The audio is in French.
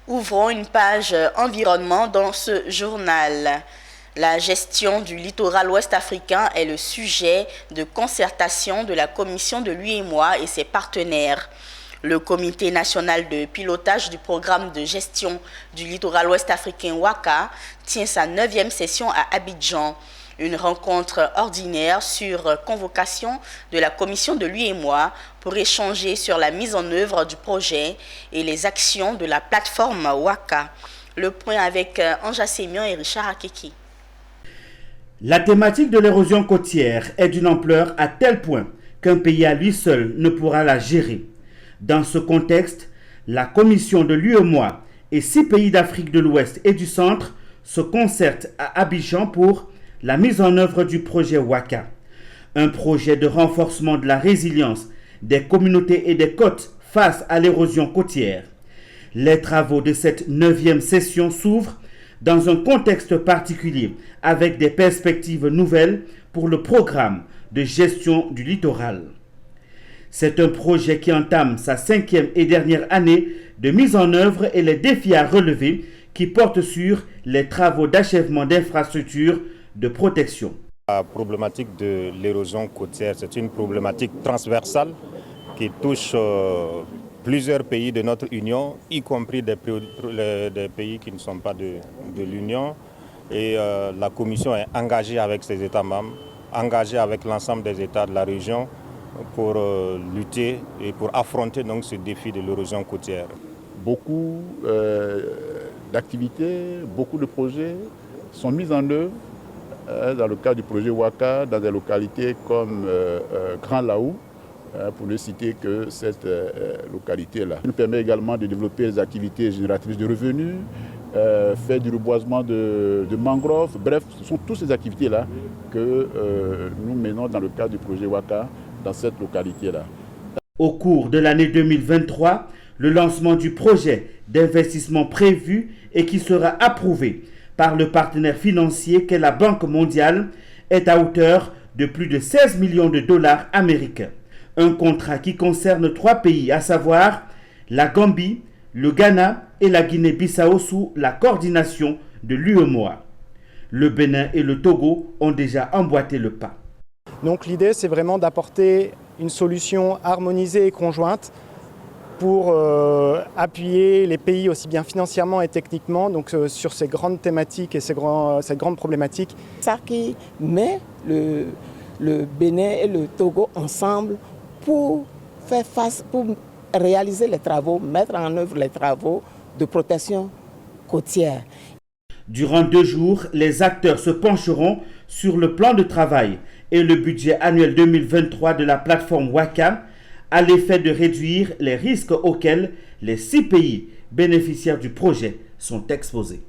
Ouvrons une page environnement dans ce journal. La gestion du littoral ouest africain est le sujet de concertation de la commission de l'UEMOA et ses partenaires. Le comité national de pilotage du programme de gestion du littoral ouest africain WACA tient sa 9e session à Abidjan. Une rencontre ordinaire sur convocation de la commission de l'UEMOA pour échanger sur la mise en œuvre du projet et les actions de la plateforme WACA. Le point avec Anja Sémion et Richard Akeki. La thématique de l'érosion côtière est d'une ampleur à tel point qu'un pays à lui seul ne pourra la gérer. Dans ce contexte, la commission de l'UEMOA et 6 pays d'Afrique de l'Ouest et du Centre se concertent à Abidjan pour la mise en œuvre du projet WACA, un projet de renforcement de la résilience des communautés et des côtes face à l'érosion côtière. Les travaux de cette 9e session s'ouvrent dans un contexte particulier avec des perspectives nouvelles pour le programme de gestion du littoral. C'est un projet qui entame sa 5e et dernière année de mise en œuvre et les défis à relever qui portent sur les travaux d'achèvement d'infrastructures de protection. La problématique de l'érosion côtière, c'est une problématique transversale qui touche plusieurs pays de notre Union, y compris des pays qui ne sont pas de l'Union. Et la Commission est engagée avec ses États membres, engagée avec l'ensemble des États de la région pour lutter et pour affronter donc ce défi de l'érosion côtière. Beaucoup d'activités, beaucoup de projets sont mis en œuvre dans le cadre du projet WACA, dans des localités comme Grand Laou, pour ne citer que cette localité-là. Ça nous permet également de développer des activités génératrices de revenus, faire du reboisement de mangroves. Bref, ce sont toutes ces activités-là que nous menons dans le cadre du projet WACA dans cette localité-là. Au cours de l'année 2023, le lancement du projet d'investissement prévu et qui sera approuvé par le partenaire financier qu'est la Banque mondiale est à hauteur de plus de 16 millions de dollars américains. Un contrat qui concerne 3 pays, à savoir la Gambie, le Ghana et la Guinée-Bissau sous la coordination de l'UEMOA. Le Bénin et le Togo ont déjà emboîté le pas. Donc l'idée, c'est vraiment d'apporter une solution harmonisée et conjointe pour appuyer les pays aussi bien financièrement et techniquement donc, sur ces grandes thématiques et cette grande problématique. Ça qui met le Bénin et le Togo ensemble pour faire face, pour réaliser les travaux, mettre en œuvre les travaux de protection côtière. Durant 2 jours, les acteurs se pencheront sur le plan de travail et le budget annuel 2023 de la plateforme WACA à l'effet de réduire les risques auxquels les 6 pays bénéficiaires du projet sont exposés.